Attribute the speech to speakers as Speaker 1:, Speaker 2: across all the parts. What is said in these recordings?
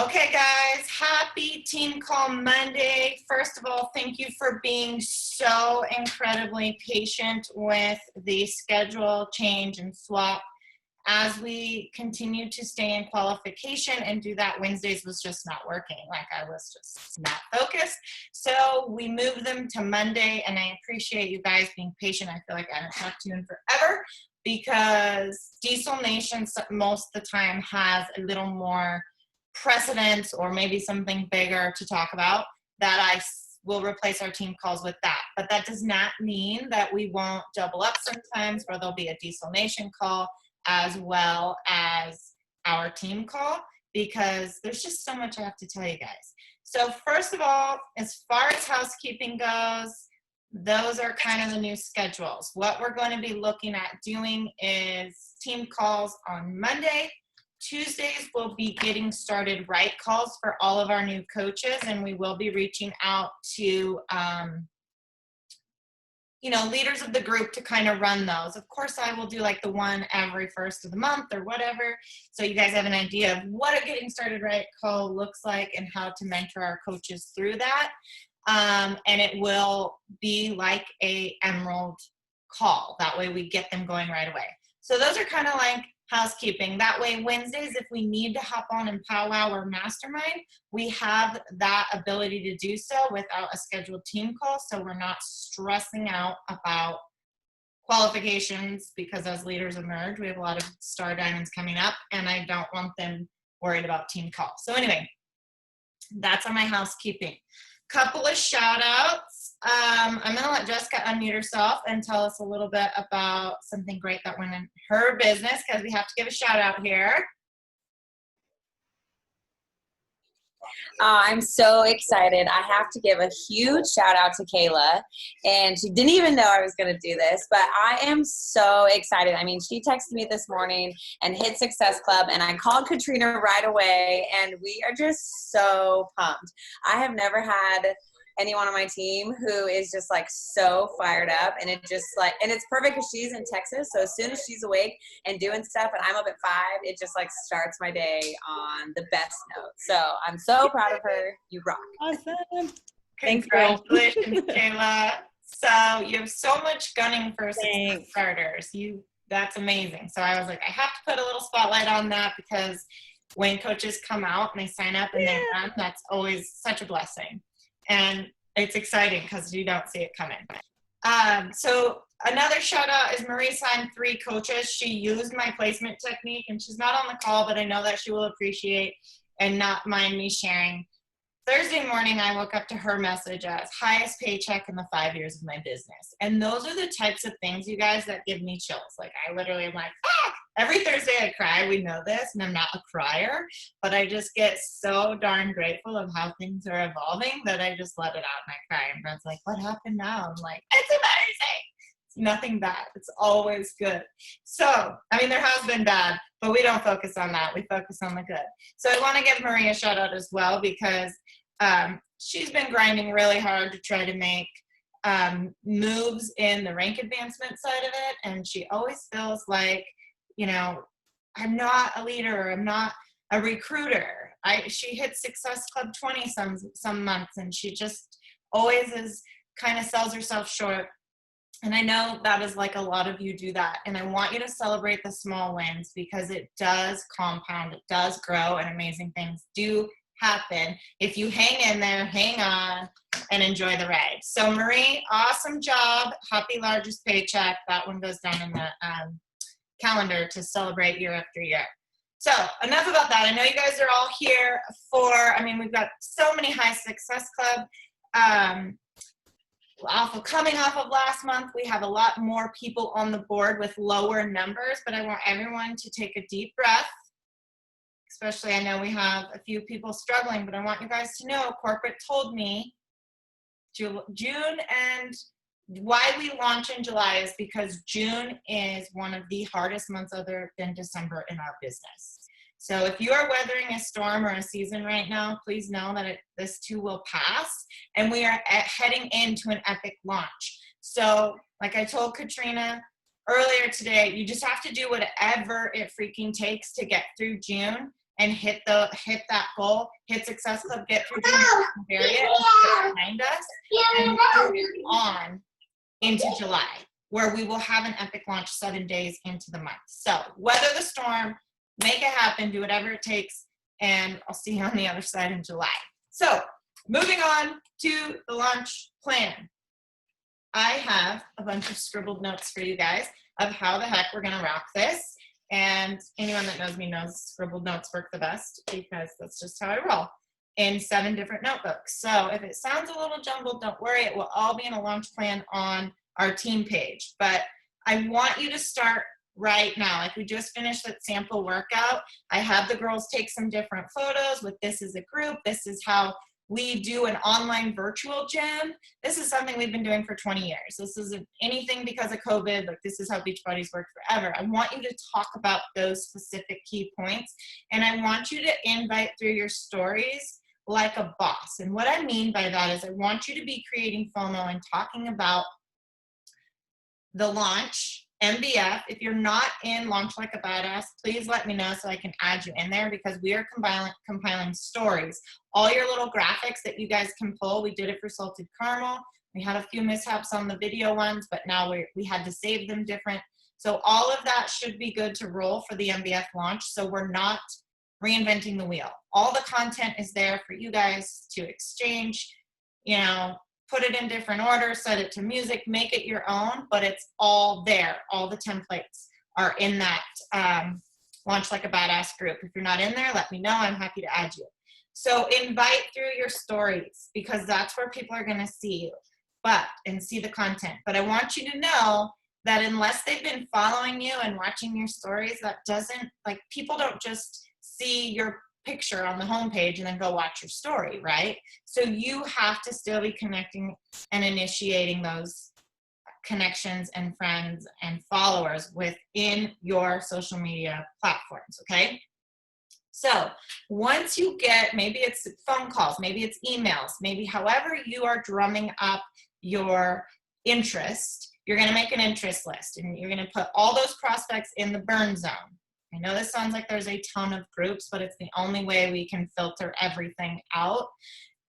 Speaker 1: Okay, guys, happy Team Call Monday. First of all, thank you for being so incredibly patient with the schedule change and swap. As we continue to stay in qualification and do that, Wednesdays was just not working. Like, I was just not focused. So we moved them to Monday, and I appreciate you guys being patient. I feel like I haven't talked to you in forever because Diesel Nation most of the time has a little more precedence or maybe something bigger to talk about that I will replace our team calls with that. But that does not mean that we won't double up sometimes, where there'll be a Diesel Nation call as well as our team call, because there's just so much I have to tell you guys. So first of all, as far as housekeeping goes, those are kind of the new schedules. What we're going to be looking at doing is team calls on Monday. Tuesdays we'll be getting started right calls for all of our new coaches, and we will be reaching out to leaders of the group to kind of run those. Of course, I will do like the one every first of the month or whatever, so you guys have an idea of what a getting started right call looks like and how to mentor our coaches through that. And it will be like a Emerald call. That way we get them going right away. So those are kind of like housekeeping. That way Wednesdays, if we need to hop on and powwow or mastermind, we have that ability to do so without a scheduled team call, so we're not stressing out about qualifications, because as leaders emerge, we have a lot of star diamonds coming up, and I don't want them worried about team calls. So anyway, that's on my housekeeping. Couple of shout outs. I'm going to let Jessica unmute herself and tell us a little bit about something great that went in her business, because we have to give a shout out here.
Speaker 2: I'm so excited. I have to give a huge shout out to Kayla, and she didn't even know I was going to do this, but I am so excited. I mean, she texted me this morning and hit Success Club, and I called Katrina right away, and we are just so pumped. I have never had anyone on my team who is just like so fired up, and it just like, and it's perfect because she's in Texas, so as soon as she's awake and doing stuff and I'm up at 5, it just like starts my day on the best note. So I'm so proud of her. You rock.
Speaker 3: Awesome.
Speaker 1: Congratulations, Kayla. So you have so much gunning for Success starters. That's amazing. So I was like, I have to put a little spotlight on that, because when coaches come out and they sign up and they run, that's always such a blessing. And it's exciting because you don't see it coming. So another shout out is Marie signed 3 coaches. She used my placement technique, and she's not on the call, but I know that she will appreciate and not mind me sharing. Thursday morning, I woke up to her message as highest paycheck in the 5 years of my business. And those are the types of things, you guys, that give me chills. Like, I literally am like, every Thursday I cry. We know this, and I'm not a crier, but I just get so darn grateful of how things are evolving that I just let it out and I cry. And Brent's like, what happened now? I'm like, it's amazing. It's nothing bad. It's always good. So, I mean, there has been bad, but we don't focus on that. We focus on the good. So I want to give Maria a shout out as well, because she's been grinding really hard to try to make moves in the rank advancement side of it. And she always feels like, I'm not a leader, I'm not a recruiter. She hit Success Club 20 some months, and she just always kind of sells herself short. And I know that is like a lot of you do that. And I want you to celebrate the small wins, because it does compound, it does grow, and amazing things do happen if you hang in there, hang on, and enjoy the ride. So Marie, awesome job. Happy largest paycheck. That one goes down in the calendar to celebrate year after year. So enough about that. I know you guys are all here we've got so many high Success Club. Coming off of last month, we have a lot more people on the board with lower numbers, but I want everyone to take a deep breath. Especially, I know we have a few people struggling, but I want you guys to know, corporate told me June, and why we launch in July is because June is one of the hardest months other than December in our business. So if you are weathering a storm or a season right now, please know that this too will pass, and we are heading into an epic launch. So like I told Katrina earlier today, you just have to do whatever it freaking takes to get through June. and hit that goal, hit Success Club, get through June, bury it, and put it behind us, and move it on into July, where we will have an epic launch 7 days into the month. So weather the storm, make it happen, do whatever it takes, and I'll see you on the other side in July. So moving on to the launch plan. I have a bunch of scribbled notes for you guys of how the heck we're gonna rock this. And anyone that knows me knows scribbled notes work the best because that's just how I roll, in 7 different notebooks. So if it sounds a little jumbled, don't worry, it will all be in a launch plan on our team page. But I want you to start right now. Like we just finished that sample workout. I have the girls take some different photos with this as a group. This is how we do an online virtual gym. This is something we've been doing for 20 years. This isn't anything because of COVID. Like this is how Beachbody's worked forever. I want you to talk about those specific key points. And I want you to invite through your stories like a boss. And what I mean by that is I want you to be creating FOMO and talking about the launch, MBF. If you're not in Launch Like a Badass, please let me know so I can add you in there, because we are compiling stories. All your little graphics that you guys can pull, we did it for Salted Caramel. We had a few mishaps on the video ones, but now we had to save them different. So all of that should be good to roll for the MBF launch. So we're not reinventing the wheel. All the content is there for you guys to exchange, you know, put it in different order, set it to music, make it your own, but it's all there. All the templates are in that Launch Like a Badass group. If you're not in there, let me know. I'm happy to add you. So invite through your stories, because that's where people are gonna see you and see the content. But I want you to know that unless they've been following you and watching your stories, that doesn't, like, people don't just see your picture on the homepage and then go watch your story, right? So you have to still be connecting and initiating those connections and friends and followers within your social media platforms, okay? So once you get, maybe it's phone calls, maybe it's emails, maybe however you are drumming up your interest, you're gonna make an interest list and you're gonna put all those prospects in the burn zone. I know this sounds like there's a ton of groups, but it's the only way we can filter everything out.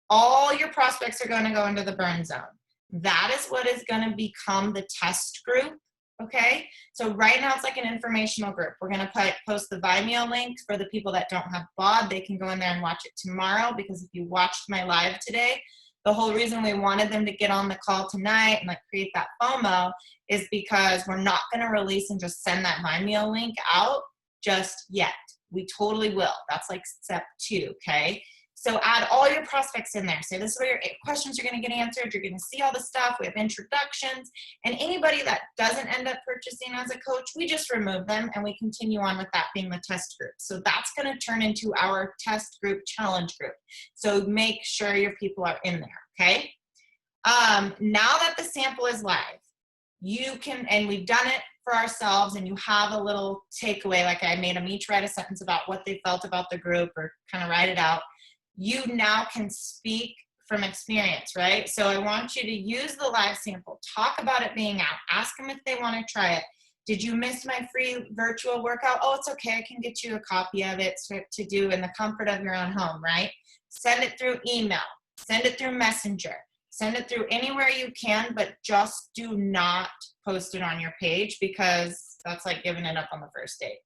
Speaker 1: All your prospects are going to go into the burn zone. That is what is going to become the test group, okay? So right now it's like an informational group. We're going to post the Vimeo link for the people that don't have BOD. They can go in there and watch it tomorrow, because if you watched my live today, the whole reason we wanted them to get on the call tonight and like create that FOMO is because we're not going to release and just send that Vimeo link out just yet. We totally will. That's like step 2, okay? So add all your prospects in there. Say this is where your questions are going to get answered. You're going to see all the stuff. We have introductions. And anybody that doesn't end up purchasing as a coach, we just remove them and we continue on with that being the test group. So that's going to turn into our test group challenge group. So make sure your people are in there, okay? Now that the sample is live, you can, and we've done it for ourselves, and you have a little takeaway, like I made them each write a sentence about what they felt about the group or kind of write it out. You now can speak from experience, right? So I want you to use the live sample, talk about it being out, ask them if they want to try it. Did you miss my free virtual workout? Oh, it's okay, I can get you a copy of it to do in the comfort of your own home, right? Send it through email, send it through Messenger, send it through anywhere you can, but just do not post it on your page, because that's like giving it up on the first date.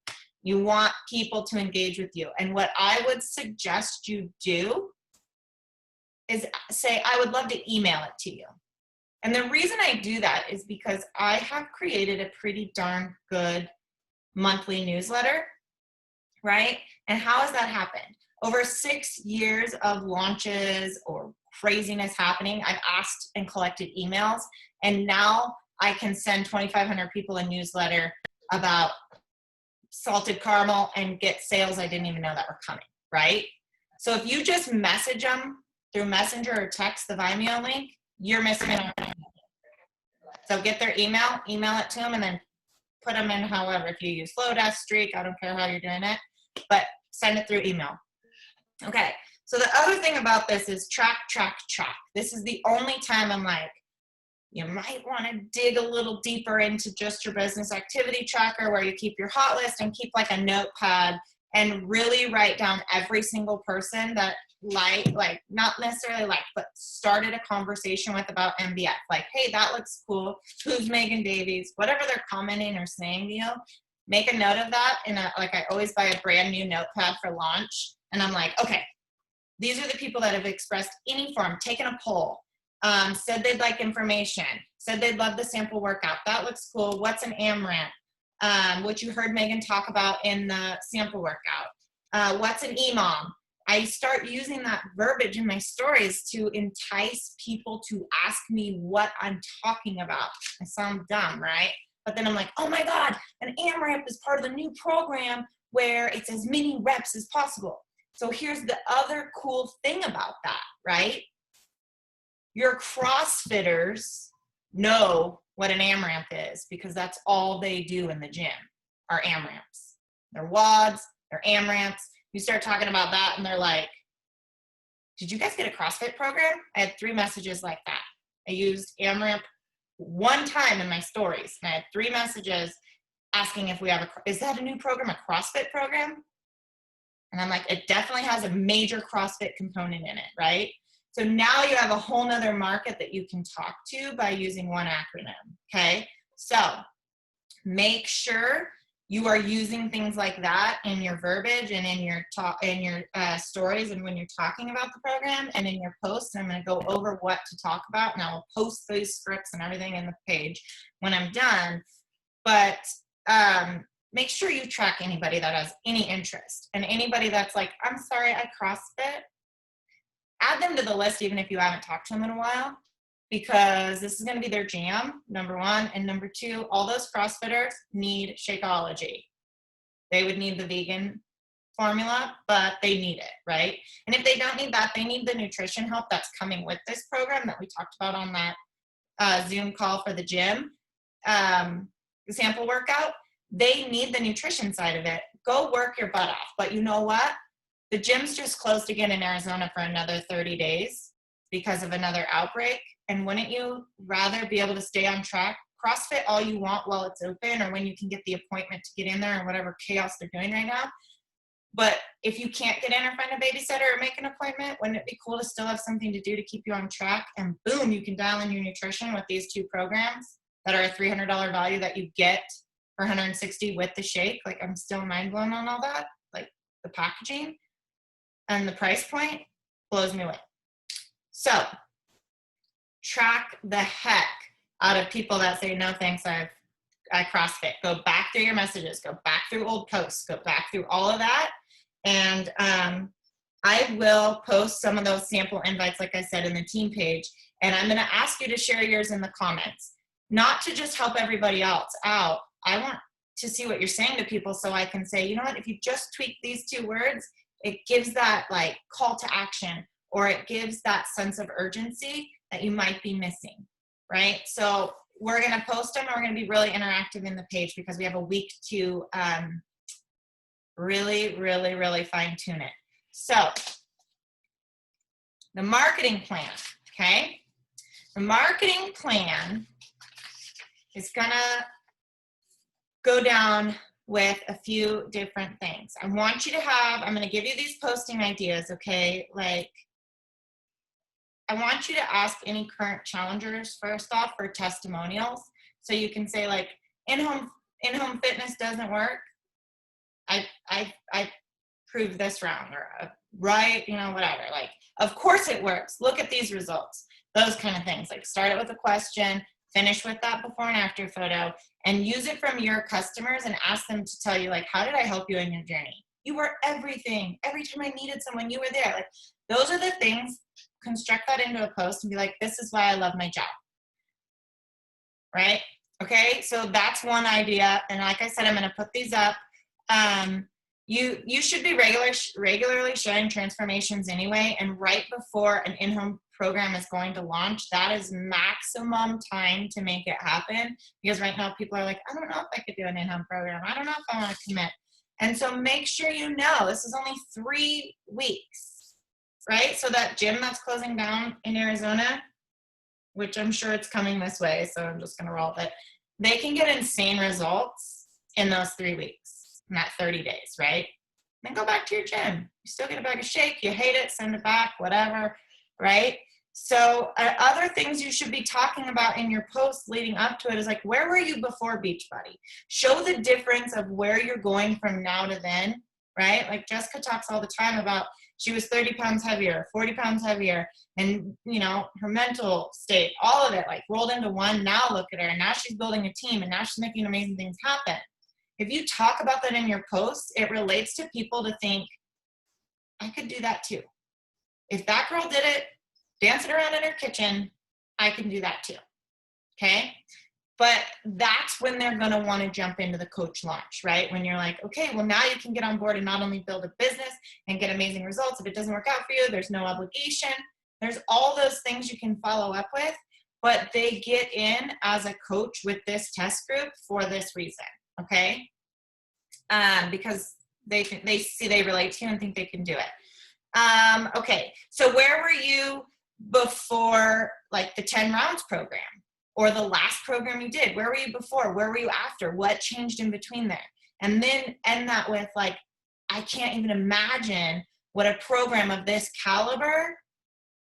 Speaker 1: You want people to engage with you. And what I would suggest you do is say, I would love to email it to you. And the reason I do that is because I have created a pretty darn good monthly newsletter, right? And how has that happened? Over 6 years of launches or craziness happening, I've asked and collected emails, and now I can send 2,500 people a newsletter about Salted Caramel and get sales I didn't even know that were coming, right? So if you just message them through Messenger or text the Vimeo link, you're missing out. So get their email it to them, and then put them in however. If you use Flowdesk, Streak, I don't care how you're doing it, but send it through email. Okay, so the other thing about this is track. This is the only time I'm like, you might want to dig a little deeper into just your business activity tracker, where you keep your hot list and keep like a notepad and really write down every single person that like not necessarily like, but started a conversation with about MBF. Like, hey, that looks cool. Who's Megan Davies? Whatever they're commenting or saying to you, make a note of that. And like I always buy a brand new notepad for launch. And I'm like, okay, these are the people that have expressed any form, taken a poll, said they'd like information, said they'd love the sample workout. That looks cool. What's an AMRAP? What you heard Megan talk about in the sample workout. What's an EMOM? I start using that verbiage in my stories to entice people to ask me what I'm talking about. I sound dumb, right? But then I'm like, oh my God, an AMRAP is part of the new program where it's as many reps as possible. So here's the other cool thing about that, right? Your CrossFitters know what an AMRAP is because that's all they do in the gym are AMRAPs. They're WODs, they're AMRAPs. You start talking about that and they're like, did you guys get a CrossFit program? I had 3 messages like that. I used AMRAP one time in my stories and I had 3 messages asking if we have is that a new program, a CrossFit program? And I'm like, it definitely has a major CrossFit component in it, right? So now you have a whole nother market that you can talk to by using one acronym, okay? So make sure you are using things like that in your verbiage and in your stories and when you're talking about the program and in your posts. I'm going to go over what to talk about and I will post those scripts and everything in the page when I'm done. But make sure you track anybody that has any interest and anybody that's like, I'm sorry, I CrossFit. Add them to the list even if you haven't talked to them in a while because this is going to be their jam, number 1. And number 2, all those CrossFitters need Shakeology. They would need the vegan formula, but they need it, right? And if they don't need that, they need the nutrition help that's coming with this program that we talked about on that Zoom call for the gym, the sample workout. They need the nutrition side of it. Go work your butt off. But you know what? The gym's just closed again in Arizona for another 30 days because of another outbreak. And wouldn't you rather be able to stay on track? CrossFit all you want while it's open or when you can get the appointment to get in there or whatever chaos they're doing right now. But if you can't get in or find a babysitter or make an appointment, wouldn't it be cool to still have something to do to keep you on track? And boom, you can dial in your nutrition with these 2 programs that are a $300 value that you get for $160 with the shake. Like I'm still mind blown on all that. Like the packaging and the price point blows me away. So track the heck out of people that say, no thanks, I CrossFit. Go back through your messages, go back through old posts, go back through all of that. And I will post some of those sample invites, like I said, in the team page. And I'm gonna ask you to share yours in the comments, not to just help everybody else out. I want to see what you're saying to people so I can say, you know what, if you just tweak these 2 words, it gives that like call to action or it gives that sense of urgency that you might be missing, right? So we're going to post them and we're going to be really interactive in the page because we have a week to really fine tune it. So the marketing plan, okay? The marketing plan is going to go down with a few different things. I want you to have, I'm going to give you these posting ideas, okay? Like, I want you to ask any current challengers first off for testimonials. So you can say like, in-home fitness doesn't work. I proved this wrong or right, you know, whatever. Like, of course it works. Look at these results. Those kind of things. Like start it with a question, finish with that before and after photo, and use it from your customers and ask them to tell you like, how did I help you in your journey? You were everything. Every time I needed someone, you were there. Like those are the things. Construct that into a post and be like, this is why I love my job. Right? Okay, so that's one idea. And like I said, I'm going to put these up. You should be regularly sharing transformations anyway. And right before an in-home program is going to launch, that is maximum time to make it happen. Because right now people are like, I don't know if I could do an in-home program. I don't know if I want to commit. And so make sure you know this is only 3 weeks, right? So that gym that's closing down in Arizona, which I'm sure it's coming this way, so I'm just going to roll with it. They can get insane results in those 3 weeks, in that 30 days, right? then go back to your gym. You still get a bag of shake, you hate it, send it back, whatever, right? So other things you should be talking about in your posts leading up to it is like, where were you before Beachbody? Show the difference of where you're going from now to then, right? Like Jessica talks all the time about she was 30 pounds heavier, 40 pounds heavier, and her mental state, all of it like rolled into one. Now look at her, and now she's building a team, and now she's making amazing things happen. If you talk about that in your posts, it relates to people to think, I could do that too. If that girl did it, dancing around in her kitchen, I can do that too, okay? But that's when they're gonna wanna jump into the coach launch, right? When you're like, okay, well now you can get on board and not only build a business and get amazing results. If it doesn't work out for you, there's no obligation. There's all those things you can follow up with, but they get in as a coach with this test group for this reason, okay? Because they see they relate to you and think they can do it. Okay, so where were you before like the 10 rounds program or the last program you did? Where were you before? Where were you after? What changed in between there? And then end that with like, I can't even imagine what a program of this caliber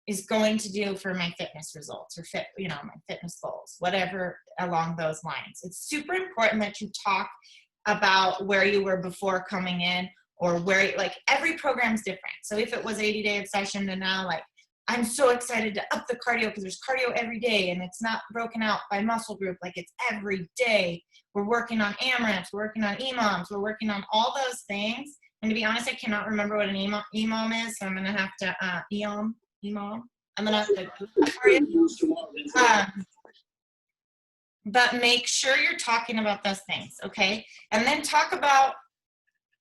Speaker 1: is going to do for my fitness results or my fitness goals, whatever along those lines. It's super important that you talk about where you were before coming in, or where, like, every program's different. So if it was 80-day obsession and now like, I'm so excited to up the cardio because there's cardio every day and it's not broken out by muscle group, like it's every day. We're working on AMRAPs, we're working on EMOMs, we're working on all those things. And to be honest, I cannot remember what an EMOM is, so I'm gonna have to EMOM. I'm gonna have to Google that for you. But make sure you're talking about those things, okay? And then talk about,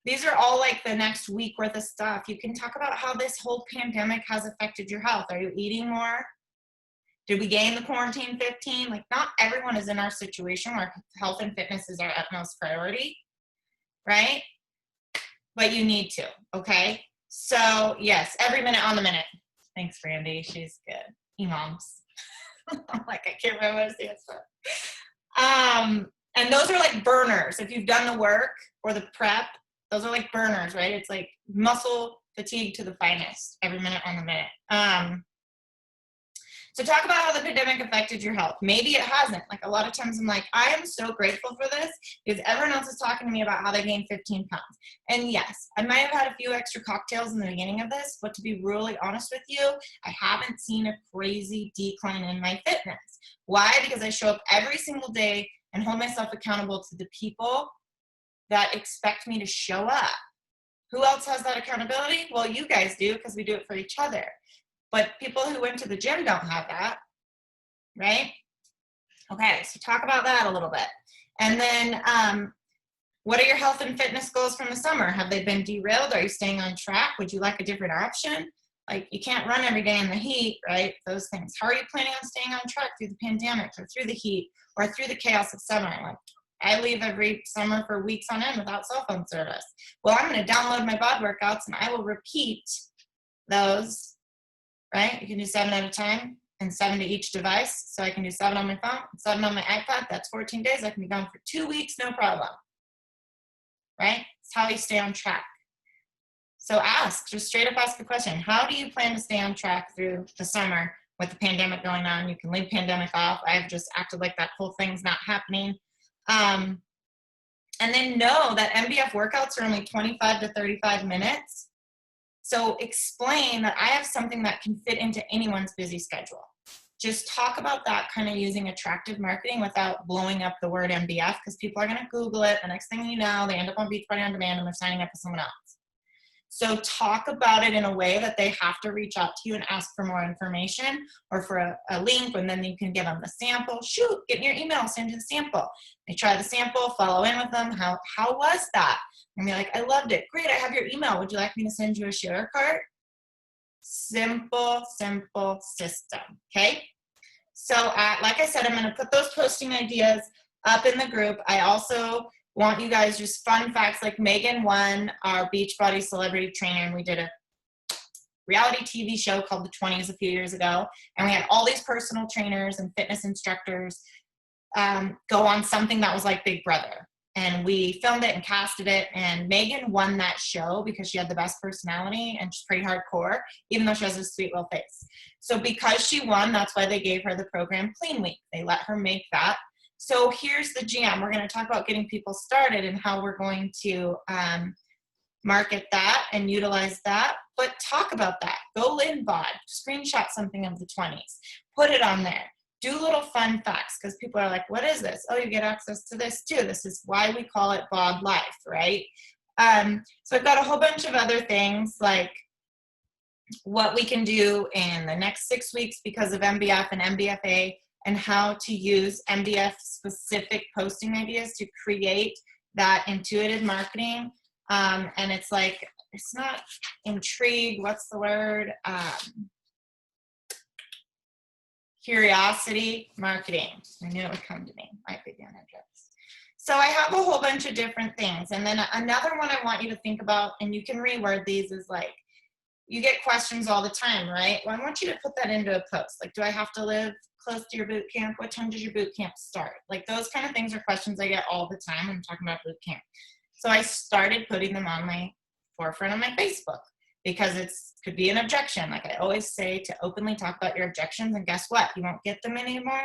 Speaker 1: these are all like the next week worth of stuff. You can talk about how this whole pandemic has affected your health. Are you eating more? Did we gain the quarantine 15? Like, not everyone is in our situation where health and fitness is our utmost priority, right? But you need to, okay? So yes, every minute on the minute. Thanks, Brandy. She's good. EMOMs. I'm like, I can't remember what it stands for. And those are like burners. If you've done the work or the prep, those are like burners, right? It's like muscle fatigue to the finest, every minute on the minute. So talk about how the pandemic affected your health. Maybe it hasn't. Like, a lot of times I'm like, I am so grateful for this because everyone else is talking to me about how they gained 15 pounds. And yes, I might have had a few extra cocktails in the beginning of this, but to be really honest with you, I haven't seen a crazy decline in my fitness. Why? Because I show up every single day and hold myself accountable to the people that expect me to show up. Who else has that accountability? Well, you guys do, because we do it for each other. But people who went to the gym don't have that, right? Okay, so talk about that a little bit. And then what are your health and fitness goals from the summer? Have they been derailed? Are you staying on track? Would you like a different option? Like, you can't run every day in the heat, right? Those things. How are you planning on staying on track through the pandemic or through the heat or through the chaos of summer? Like, I leave every summer for weeks on end without cell phone service. Well, I'm going to download my bod workouts and I will repeat those, right? You can do 7 at a time and 7 to each device. So I can do 7 on my phone, 7 on my iPad. That's 14 days. I can be gone for 2 weeks, no problem, right? It's how you stay on track. So just straight up ask a question. How do you plan to stay on track through the summer with the pandemic going on? You can leave pandemic off. I've just acted like that whole thing's not happening. And then know that MBF workouts are only 25 to 35 minutes. So explain that I have something that can fit into anyone's busy schedule. Just talk about that, kind of using attractive marketing without blowing up the word MBF, because people are going to Google it. The next thing you know, they end up on Beachbody On Demand and they're signing up with someone else. So talk about it in a way that they have to reach out to you and ask for more information or for a link, and then you can give them the sample. Shoot, get in your email, send you the sample. They try the sample, follow in with them. How was that? And be like, I loved it. Great, I have your email. Would you like me to send you a share cart? Simple system, okay? So like I said, I'm going to put those posting ideas up in the group. I also want you guys just fun facts, like Megan won our Beachbody celebrity trainer, and we did a reality TV show called The 20s a few years ago, and we had all these personal trainers and fitness instructors go on something that was like Big Brother. and we filmed it and casted it, and Megan won that show because she had the best personality and she's pretty hardcore, even though she has a sweet little face. So because she won, that's why they gave her the program Clean Week. They let her make that. So here's the jam. We're going to talk about getting people started and how we're going to market that and utilize that, but talk about that. Go in bod, screenshot something of the 20s, put it on there. Do little fun facts, because people are like, what is this? Oh, you get access to this too. This is why we call it bod life, right? So I've got a whole bunch of other things like what we can do in the next 6 weeks because of MBF and MBFA, and how to use MBF specific posting ideas to create that intuitive marketing. And it's like, it's not intrigue, what's the word? Curiosity marketing. I knew it would come to me. Might be the address. So I have a whole bunch of different things. And then another one I want you to think about, and you can reword these, is like, you get questions all the time, right? Well, I want you to put that into a post. Like, do I have to live close to your boot camp? What time does your boot camp start? Like, those kind of things are questions I get all the time when I'm talking about boot camp. So I started putting them on my forefront on my Facebook, because it's could be an objection. Like I always say, to openly talk about your objections, and guess what? You won't get them anymore.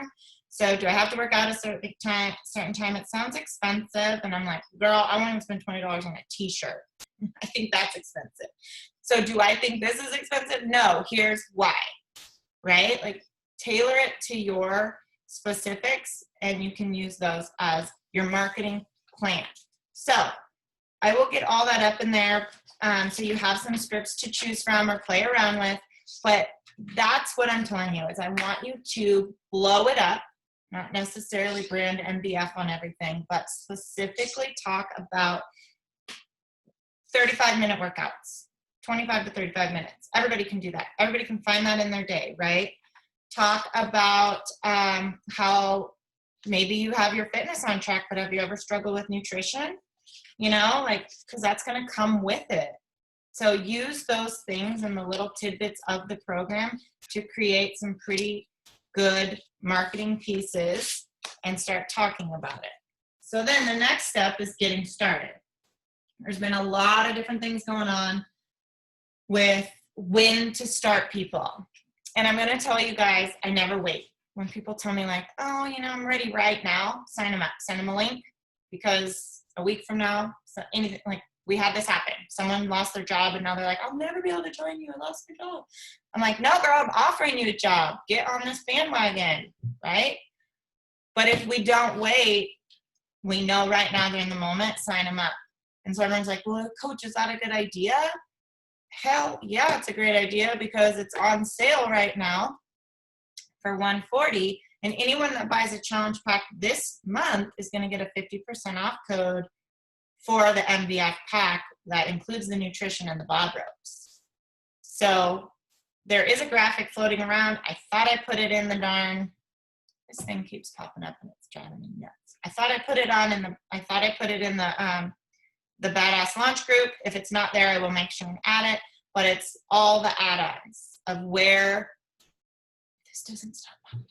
Speaker 1: So do I have to work out a certain time? It sounds expensive. And I'm like, girl, I want to spend $20 on a t-shirt. I think that's expensive. So do I think this is expensive? No, here's why, right? Like tailor it to your specifics, and you can use those as your marketing plan. So I will get all that up in there, so you have some scripts to choose from or play around with. But that's what I'm telling you, is I want you to blow it up, not necessarily brand MBF on everything, but specifically talk about 35-minute workouts, 25 to 35 minutes. Everybody can do that. Everybody can find that in their day, right? Talk about how maybe you have your fitness on track, but have you ever struggled with nutrition? You know, like, because that's going to come with it. So use those things and the little tidbits of the program to create some pretty good marketing pieces and start talking about it. So then the next step is getting started. There's been a lot of different things going on with when to start people. And I'm going to tell you guys, I never wait. When people tell me like, oh, you know, I'm ready right now, sign them up, send them a link, because a week from now, so anything, like we had this happen. Someone lost their job and now they're like, I'll never be able to join you. I lost my job. I'm like, no, girl, I'm offering you a job. Get on this bandwagon, right? But if we don't wait, we know right now during the moment, sign them up. And so everyone's like, well, coach, is that a good idea? Hell yeah, it's a great idea, because it's on sale right now for $140. And anyone that buys a challenge pack this month is going to get a 50% off code for the MBF pack that includes the nutrition and the bod ropes. So there is a graphic floating around. I thought I put it in the darn, this thing keeps popping up and it's driving me nuts. I thought I put it in the Badass Launch group. If it's not there, I will make sure and add it. But it's all the add-ons of where, this doesn't stop popping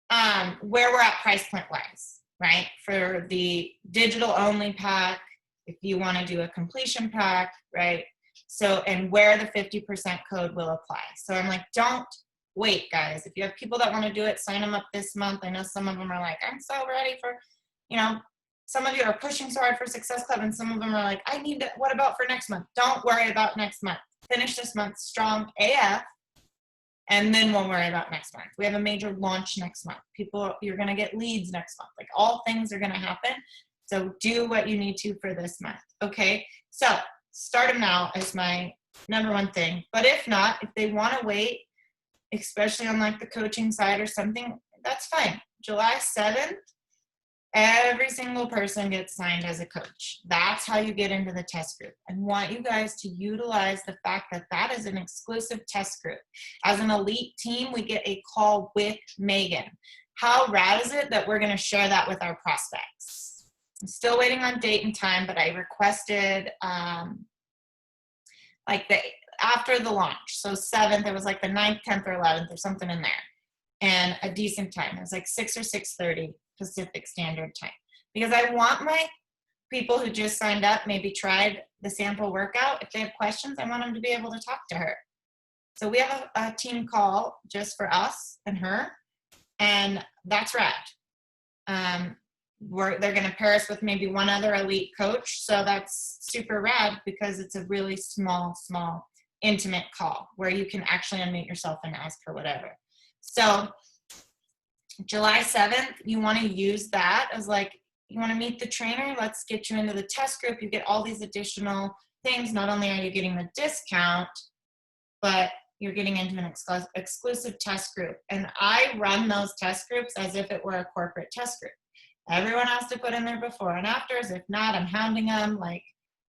Speaker 1: up, where we're at price point wise, right? For the digital only pack, if you want to do a completion pack, right? So, and where the 50% code will apply. So I'm like, don't wait, guys. If you have people that want to do it, sign them up this month. I know some of them are like, I'm so ready for, you know, some of you are pushing so hard for Success Club, and some of them are like, I need to, what about for next month? Don't worry about next month. Finish this month strong AF, and then we'll worry about next month. We have a major launch next month. People, you're going to get leads next month. Like, all things are going to happen. So do what you need to for this month. Okay. So start them now is my number one thing. But if not, if they want to wait, especially on like the coaching side or something, that's fine. July 7th, every single person gets signed as a coach. That's how you get into the test group. I want you guys to utilize the fact that that is an exclusive test group. As an elite team, we get a call with Megan. How rad is it that we're going to share that with our prospects? I'm still waiting on date and time, but I requested like after the launch. So 7th, it was like the 9th, 10th, or 11th or something in there. And a decent time. It was like 6 or 6:30 Pacific Standard Time. Because I want my people who just signed up maybe tried the sample workout, if they have questions, I want them to be able to talk to her. So we have a team call just for us and her, and that's rad. They're going to pair us with maybe one other elite coach, so that's super rad because it's a really small, intimate call where you can actually unmute yourself and ask for whatever. So July 7th, you want to use that as like, you want to meet the trainer, let's get you into the test group. You get all these additional things. Not only are you getting the discount, but you're getting into an exclusive test group. And I run those test groups as if it were a corporate test group. Everyone has to put in their before and afters. If not, I'm hounding them. Like,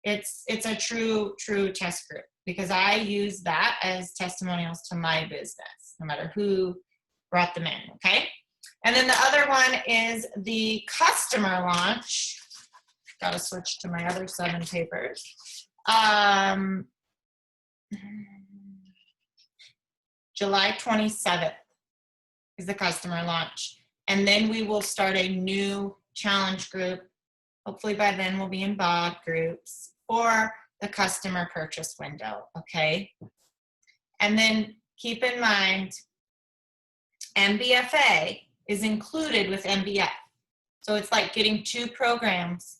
Speaker 1: it's a true test group because I use that as testimonials to my business, no matter who brought them in, okay? And then the other one is the customer launch. Got to switch to my other 7 papers. July 27th is the customer launch. And then we will start a new challenge group. Hopefully by then we'll be in BOD groups for the customer purchase window, okay? And then keep in mind, MBFA is included with MBF. So it's like getting 2 programs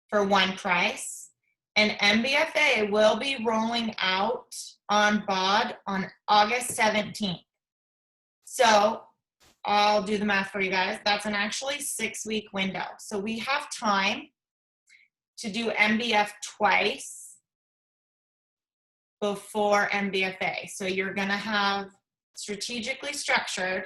Speaker 1: for one price. And MBFA will be rolling out on BOD on August 17th. So I'll do the math for you guys. That's an actually 6-week window. So we have time to do MBF twice before MBFA. So you're gonna have strategically structured,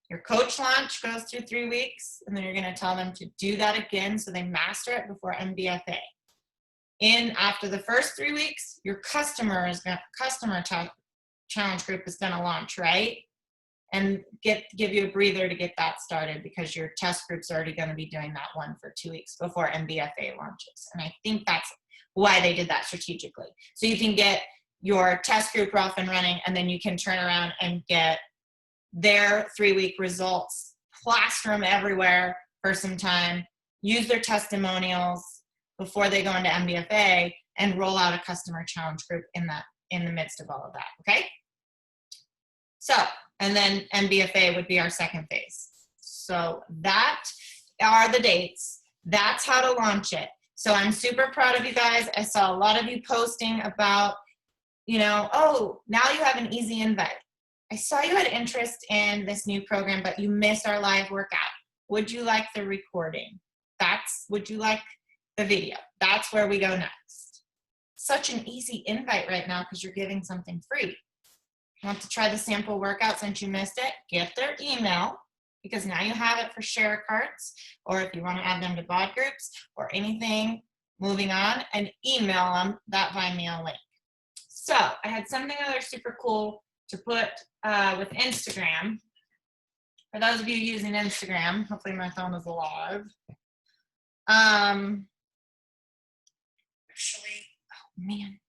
Speaker 1: your coach launch goes through 3 weeks, and then you're gonna tell them to do that again so they master it before MBFA. After the first 3 weeks, your customer challenge group is gonna launch, right? And give you a breather to get that started because your test group's already going to be doing that one for 2 weeks before MBFA launches. And I think that's why they did that strategically. So you can get your test group off and running, and then you can turn around and get their 3-week results, plaster them everywhere for some time, use their testimonials before they go into MBFA, and roll out a customer challenge group in the midst of all of that, okay? So, and then MBFA would be our second phase. So that are the dates. That's how to launch it. So I'm super proud of you guys. I saw a lot of you posting about, oh, now you have an easy invite. I saw you had interest in this new program, but you missed our live workout. Would you like the recording? Would you like the video? That's where we go next. Such an easy invite right now because you're giving something free. Want to try the sample workout since you missed it? Get their email because now you have it for share carts, or if you want to add them to BOD groups or anything moving on, and email them that Vimeo link. So I had something other super cool to put with Instagram. For those of you using Instagram, hopefully my phone is alive. Actually, oh man,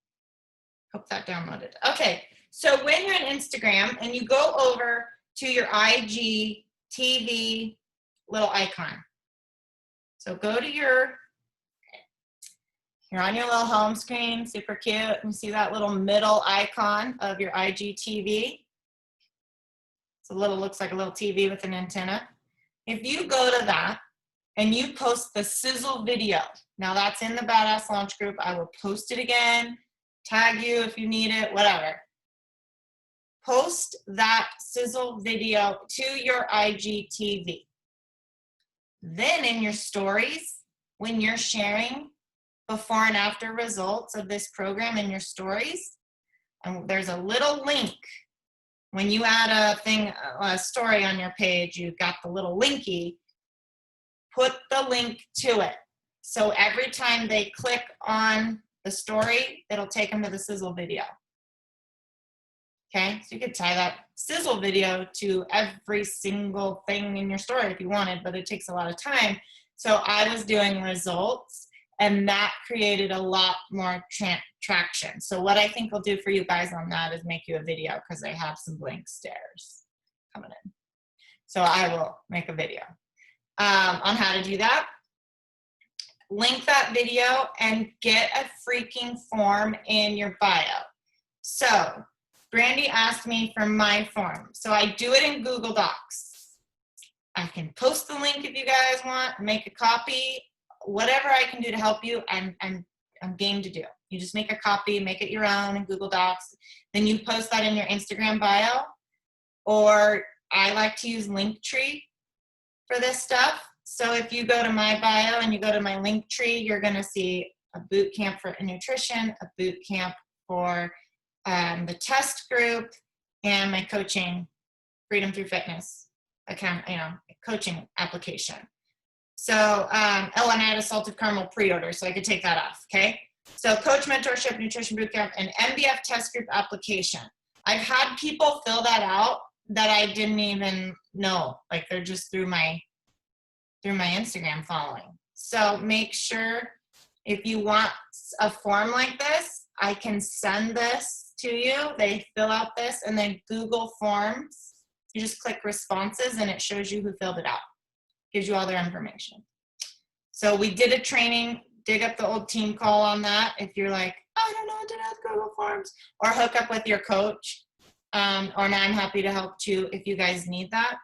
Speaker 1: hope that downloaded. Okay. So when you're on Instagram and you go over to your IGTV little icon. So go to you're on your little home screen, super cute. You see that little middle icon of your IGTV. Looks like a little TV with an antenna. If you go to that and you post the sizzle video, now that's in the Badass Launch group. I will post it again, tag you if you need it, whatever. Post that sizzle video to your IGTV. Then in your stories, when you're sharing before and after results of this program in your stories, and there's a little link. When you add a story on your page, you've got the little linky, put the link to it. So every time they click on the story, it'll take them to the sizzle video. Okay, so you could tie that sizzle video to every single thing in your story if you wanted, but it takes a lot of time. So I was doing results, and that created a lot more traction. So what I think I'll do for you guys on that is make you a video because I have some blank stares coming in. So I will make a video on how to do that. link that video and get a freaking form in your bio. So Brandy asked me for my form. So I do it in Google Docs. I can post the link if you guys want, make a copy, whatever I can do to help you, I'm game to do. You just make a copy, make it your own in Google Docs. Then you post that in your Instagram bio. Or I like to use Linktree for this stuff. So if you go to my bio and you go to my Linktree, you're going to see a boot camp for nutrition, a boot camp for the test group, and my coaching, Freedom Through Fitness account, coaching application. So, and I had a salted caramel pre-order, so I could take that off, okay? So coach mentorship, nutrition bootcamp, and MBF test group application. I've had people fill that out that I didn't even know, like they're just through my Instagram following. So make sure if you want a form like this, I can send this to you. They fill out this, and then Google Forms, you just click responses and it shows you who filled it out. Gives you all their information. So we did a training, dig up the old team call on that. If you're like, I don't know what to do with Google Forms, or hook up with your coach. Or now I'm happy to help too if you guys need that.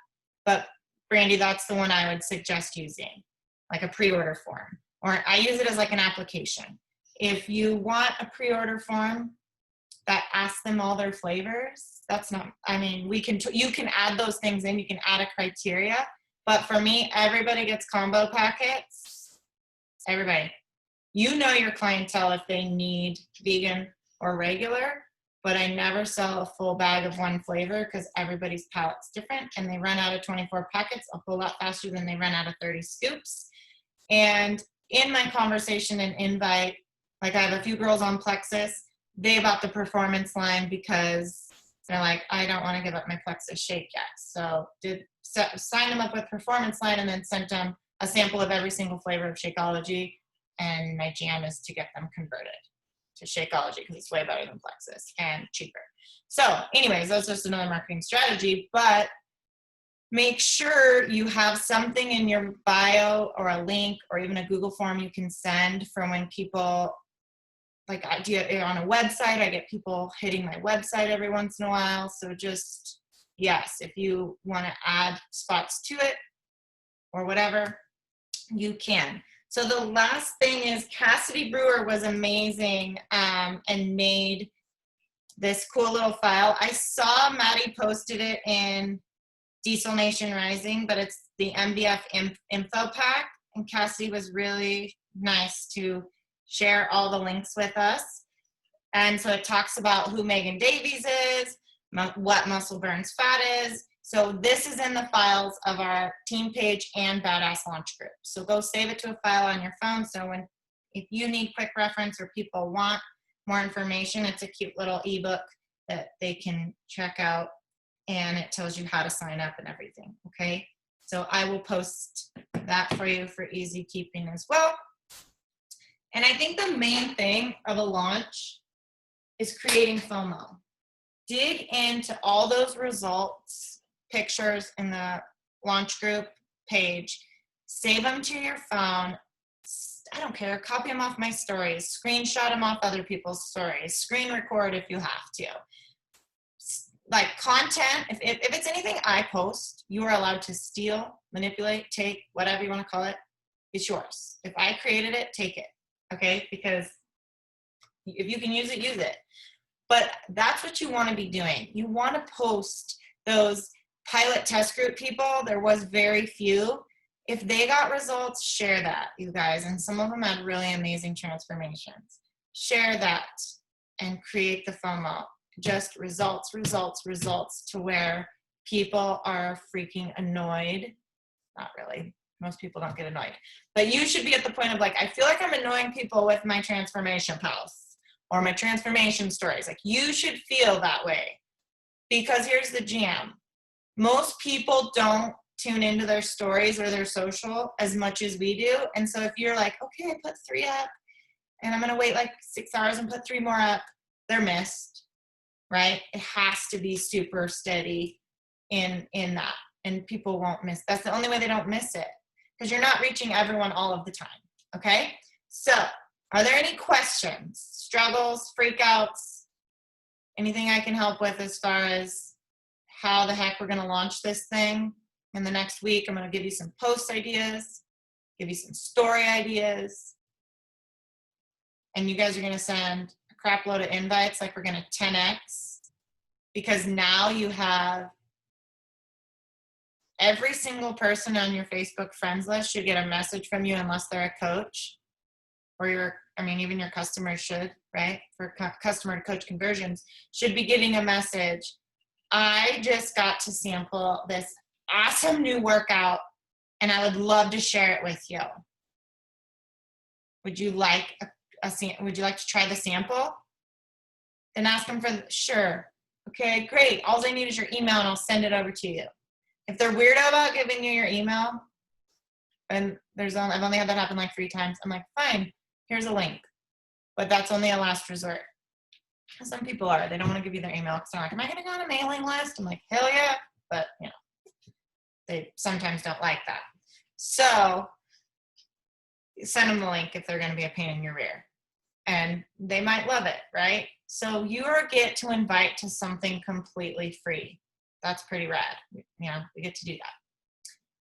Speaker 1: But Brandy, that's the one I would suggest using, like a pre-order form. Or I use it as like an application. If you want a pre-order form that asks them all their flavors, that's not, I mean, you can add those things in, you can add a criteria. But for me, everybody gets combo packets. Everybody. You know your clientele if they need vegan or regular, but I never sell a full bag of one flavor because everybody's palate's different and they run out of 24 packets a whole lot faster than they run out of 30 scoops. And in my conversation and invite, like I have a few girls on Plexus, they bought the performance line because they're like, I don't want to give up my Plexus shake yet. So sign them up with performance line and then sent them a sample of every single flavor of Shakeology. And my jam is to get them converted to Shakeology because it's way better than Plexus and cheaper. So anyways, that's just another marketing strategy, but make sure you have something in your bio or a link or even a Google form you can send for when people, like I do it on a website. I get people hitting my website every once in a while. So just, yes, if you want to add spots to it or whatever, you can. So the last thing is Cassidy Brewer was amazing and made this cool little file. I saw Maddie posted it in Diesel Nation Rising, but it's the MBF info pack. And Cassidy was really nice to share all the links with us. And so it talks about who Megan Davies is, what muscle burns fat is. So this is in the files of our team page and Badass Launch Group. So go save it to a file on your phone. So if you need quick reference or people want more information, it's a cute little ebook that they can check out and it tells you how to sign up and everything. Okay. So I will post that for you for easy keeping as well. And I think the main thing of a launch is creating FOMO. Dig into all those results, pictures in the launch group page, save them to your phone. I don't care, copy them off my stories, screenshot them off other people's stories, screen record if you have to. Like content, if it's anything I post, you are allowed to steal, manipulate, take, whatever you want to call it, it's yours. If I created it, take it, okay? Because if you can use it, use it. But that's what you want to be doing. You want to post those pilot test group people. There was very few. If they got results, share that, you guys. And some of them had really amazing transformations. Share that and create the FOMO. Just results, results, results to where people are freaking annoyed. Not really. Most people don't get annoyed. But you should be at the point of like, I feel like I'm annoying people with my transformation posts or my transformation stories. Like you should feel that way. Because here's the jam. Most people don't tune into their stories or their social as much as we do. And so if you're like, okay, I put 3 up and I'm going to wait like 6 hours and put 3 more up, they're missed, right? It has to be super steady in that. And people won't miss. That's the only way they don't miss it because you're not reaching everyone all of the time. Okay? So, are there any questions, struggles, freakouts, anything I can help with as far as how the heck we're going to launch this thing in the next week? I'm going to give you some post ideas, give you some story ideas, and you guys are going to send a crap load of invites like we're going to 10x, because now you have every single person on your Facebook friends list should get a message from you unless they're a coach, or even your customers should, right? For customer to coach conversions, should be getting a message. I just got to sample this awesome new workout and I would love to share it with you. Would you like would you like to try the sample? Then ask them sure. Okay, great. All I need is your email and I'll send it over to you. If they're weirdo about giving you your email, and I've only had that happen like 3 times, I'm like, fine, here's a link. But that's only a last resort. Some people are. They don't want to give you their email because they're like, am I going to go on a mailing list? I'm like, hell yeah. But, they sometimes don't like that. So send them the link if they're going to be a pain in your rear. And they might love it, right? So you get to invite to something completely free. That's pretty rad. We get to do that.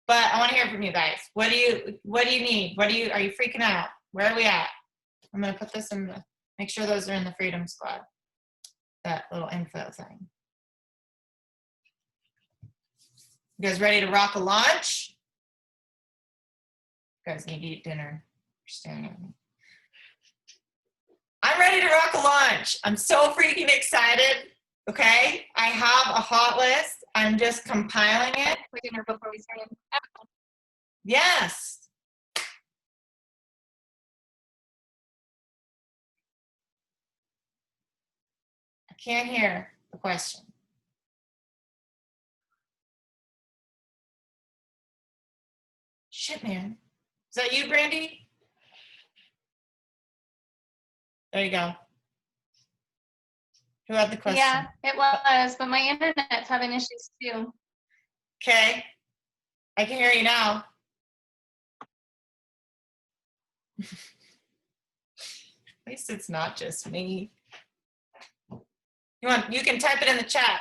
Speaker 1: But I want to hear from you guys. What do you need? Are you freaking out? Where are we at? I'm going to put this make sure those are in the Freedom Squad. That little info thing. You guys ready to rock a launch? You guys need to eat dinner. You're staring at me. I'm ready to rock a launch. I'm so freaking excited. Okay, I have a hot list. I'm just compiling it.
Speaker 3: For dinner before we start.
Speaker 1: Yes. I can't hear the question. Shit, man. Is that you, Brandy? There you go. Who had the question?
Speaker 3: Yeah, it was, but my internet's having issues too.
Speaker 1: Okay. I can hear you now. At least it's not just me. You can type it in the chat.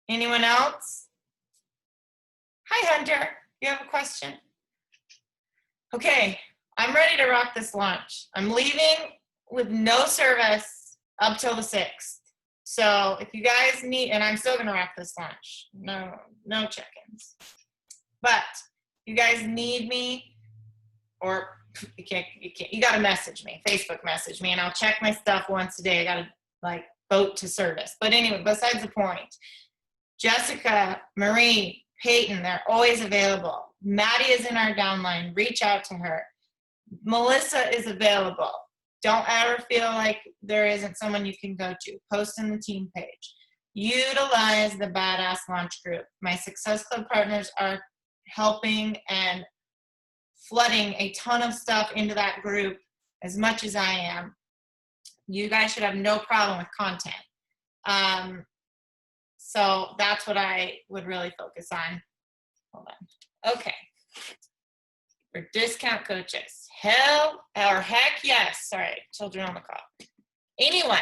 Speaker 1: Anyone else? Hi, Hunter. You have a question? Okay, I'm ready to rock this launch. I'm leaving with no service up till the 6th. So if you guys need, and I'm still gonna rock this launch. No check-ins. But you guys need me, or you gotta message me, Facebook message me, and I'll check my stuff once a day. I gotta vote to service. But anyway, besides the point, Jessica, Marie, Peyton, they're always available. Maddie is in our downline. Reach out to her. Melissa is available. Don't ever feel like there isn't someone you can go to. Post in the team page. Utilize the Badass Launch Group. My Success Club partners are helping and flooding a ton of stuff into that group as much as I am. You guys should have no problem with content. So that's what I would really focus on. Hold on. Okay. For discount coaches. Heck yes. Sorry, children on the call. Anyone.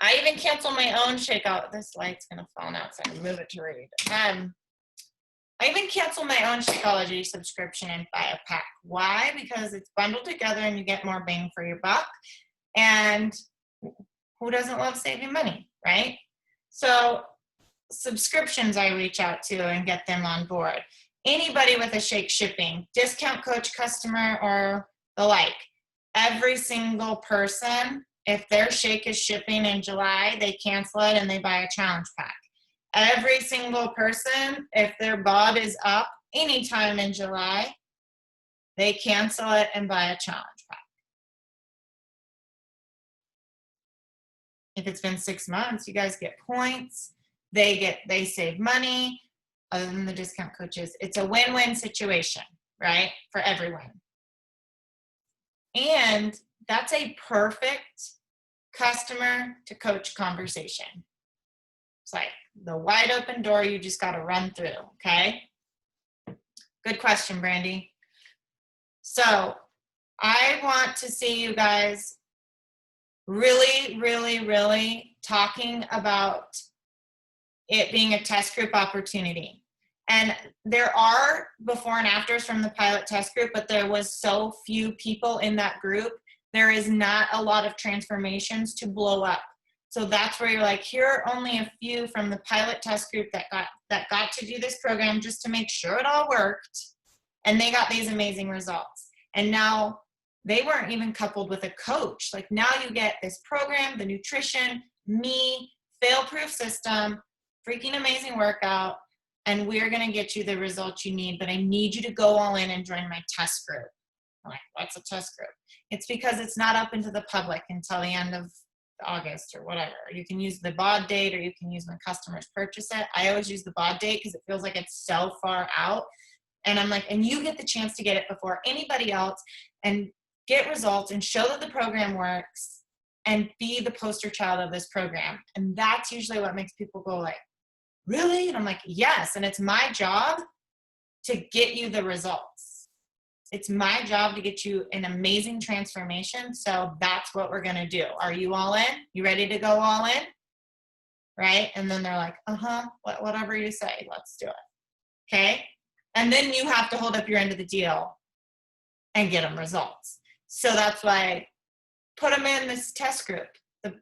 Speaker 1: I even canceled my own shakeout. This light's gonna fall out, so I can move it to read. I even canceled my own Shakeology subscription and buy a pack. Why? Because it's bundled together and you get more bang for your buck. And who doesn't love saving money, right? So subscriptions I reach out to and get them on board. Anybody with a shake shipping, discount coach customer or the like, every single person, if their shake is shipping in July, they cancel it and they buy a challenge pack. Every single person, if their BOD is up anytime in July, they cancel it and buy a challenge pack. If it's been 6 months, you guys get points. They save money. Other than the discount coaches, it's a win-win situation, right? For everyone. And that's a perfect customer to coach conversation. It's like the wide open door you just got to run through, okay? Good question, Brandy. So I want to see you guys really, really, really talking about it being a test group opportunity. And there are before and afters from the pilot test group, but there was so few people in that group. There is not a lot of transformations to blow up. So that's where you're like, here are only a few from the pilot test group that got to do this program just to make sure it all worked. And they got these amazing results. And now they weren't even coupled with a coach. Like now you get this program, the nutrition, me, fail-proof system, freaking amazing workout, and we're gonna get you the results you need, but I need you to go all in and join my test group. I'm like, what's a test group? It's because it's not open to the public until the end of August or whatever. You can use the BOD date or you can use when customers purchase it. I always use the BOD date because it feels like it's so far out. And I'm like, and you get the chance to get it before anybody else and get results and show that the program works and be the poster child of this program. And that's usually what makes people go like, really? And I'm like, yes. And it's my job to get you the results. It's my job to get you an amazing transformation. So that's what we're going to do. Are you all in? You ready to go all in? Right? And then they're like, whatever you say, let's do it. Okay. And then you have to hold up your end of the deal and get them results. So that's why I put them in this test group.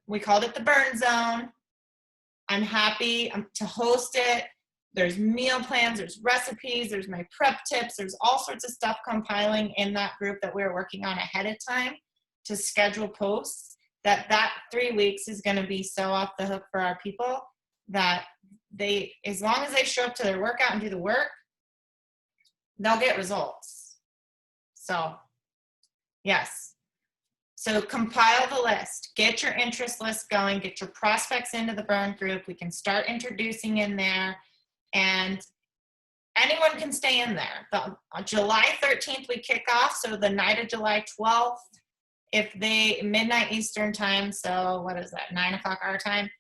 Speaker 1: We called it the burn zone. I'm happy to host it. There's meal plans, there's recipes, there's my prep tips, there's all sorts of stuff compiling in that group that we're working on ahead of time to schedule posts. That 3 weeks is going to be so off the hook for our people that they, as long as they show up to their workout and do the work, they'll get results. So, yes. So compile the list, get your interest list going, get your prospects into the burn group. We can start introducing in there and anyone can stay in there. On July 13th, we kick off. So the night of July 12th, midnight Eastern time, so what is that, 9 o'clock our time,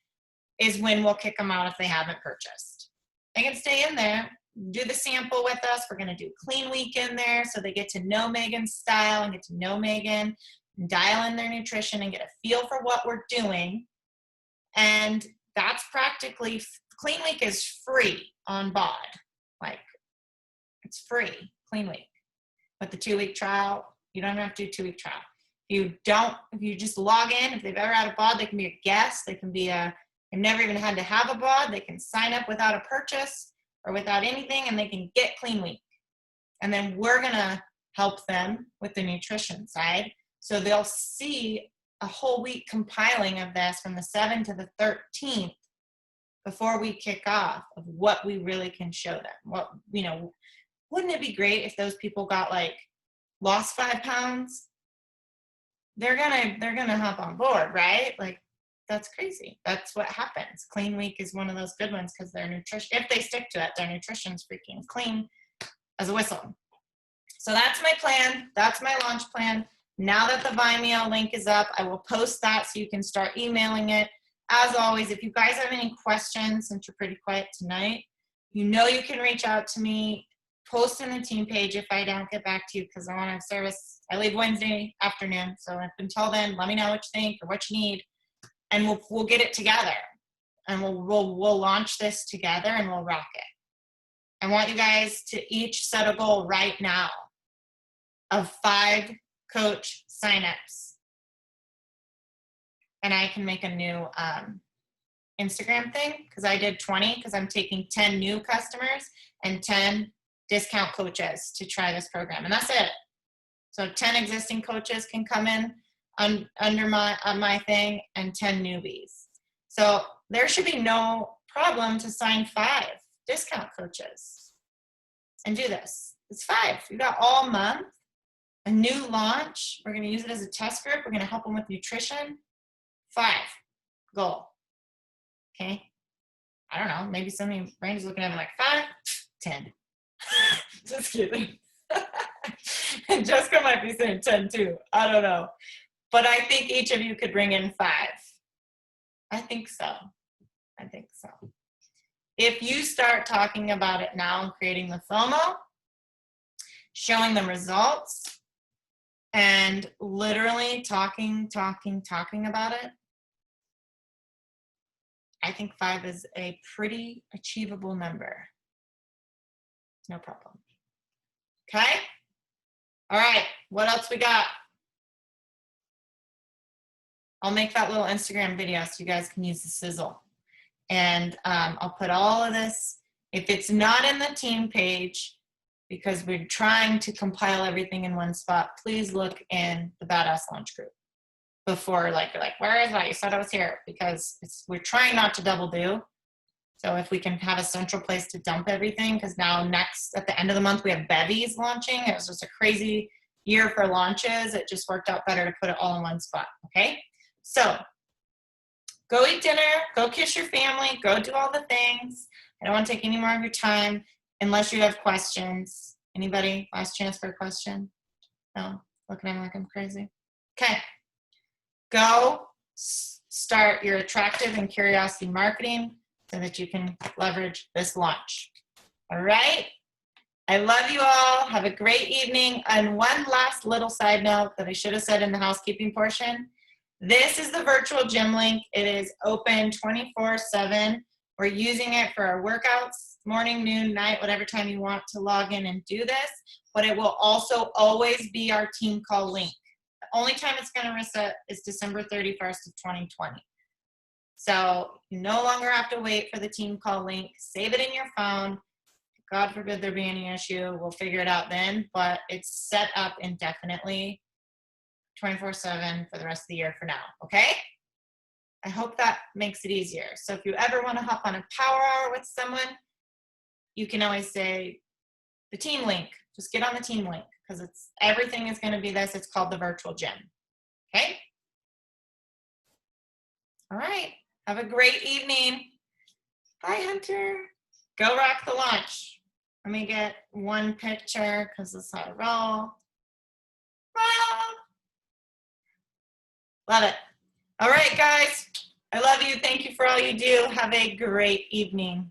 Speaker 1: is when we'll kick them out if they haven't purchased. They can stay in there, do the sample with us. We're going to do clean week in there so they get to know Megan's style and get to know Megan, and dial in their nutrition and get a feel for what we're doing. And that's practically, clean week is free on BOD. Like, it's free, clean week. But the 2-week trial, you don't have to do 2-week trial. If you just log in, if they've ever had a BOD, they can be a guest, they've never even had to have a BOD, they can sign up without a purchase or without anything, and they can get clean week. And then we're gonna help them with the nutrition side. So they'll see a whole week compiling of this from the 7th to the 13th before we kick off of what we really can show them. Wouldn't it be great if those people got lost 5 pounds? They're gonna hop on board, right? Like, that's crazy. That's what happens. Clean week is one of those good ones because their nutrition, if they stick to it, their nutrition's freaking clean as a whistle. So that's my plan. That's my launch plan. Now that the Vimeo link is up, I will post that so you can start emailing it. As always, if you guys have any questions, since you're pretty quiet tonight, you can reach out to me. Post in the team page if I don't get back to you because I want to have service. I leave Wednesday afternoon. So until then, let me know what you think or what you need. And we'll get it together. And we'll launch this together and we'll rock it. I want you guys to each set a goal right now of 5 coach signups. And I can make a new Instagram thing because I did 20 because I'm taking 10 new customers and 10 discount coaches to try this program. And that's it. So 10 existing coaches can come in under my thing and 10 newbies. So there should be no problem to sign 5 discount coaches and do this. It's 5. You got all month. A new launch. We're going to use it as a test group. We're going to help them with nutrition. 5 goal. Okay. I don't know. Maybe some of your brain is looking at me like 5, 10. Just kidding. And Jessica might be saying 10 too. I don't know. But I think each of you could bring in 5. I think so. If you start talking about it now and creating the FOMO, showing them results, and literally talking about it, I think 5 is a pretty achievable number. No problem. Okay? All right, what else we got? I'll make that little Instagram video so you guys can use the sizzle. And I'll put all of this, if it's not in the team page, because we're trying to compile everything in one spot, please look in the Badass Launch group before, like, you're like, where is that? You said I was here, because we're trying not to double do. So if we can have a central place to dump everything, because now at the end of the month, we have bevies launching. It was just a crazy year for launches. It just worked out better to put it all in one spot, okay? So go eat dinner, go kiss your family, go do all the things. I don't want to take any more of your time unless you have questions. Anybody? Last chance for a question? No? Looking at me like I'm crazy. Okay. Go start your attractive and curiosity marketing so that you can leverage this launch. All right? I love you all. Have a great evening. And one last little side note that I should have said in the housekeeping portion. This is the virtual gym link. It is open 24/7. We're using it for our workouts, morning, noon, night, whatever time you want to log in and do this. But it will also always be our team call link. The only time it's going to reset is December 31st of 2020. So you no longer have to wait for the team call link. Save it in your phone. God forbid there be any issue. We'll figure it out then. But it's set up indefinitely, 24/7 for the rest of the year for now. Okay? I hope that makes it easier. So if you ever want to hop on a power hour with someone, you can always say the team link. Just get on the team link, because everything is going to be this. It's called the virtual gym. Okay? All right. Have a great evening. Bye, Hunter. Go rock the launch. Let me get one picture, because this is how I roll. Love it. All right, guys. I love you. Thank you for all you do. Have a great evening.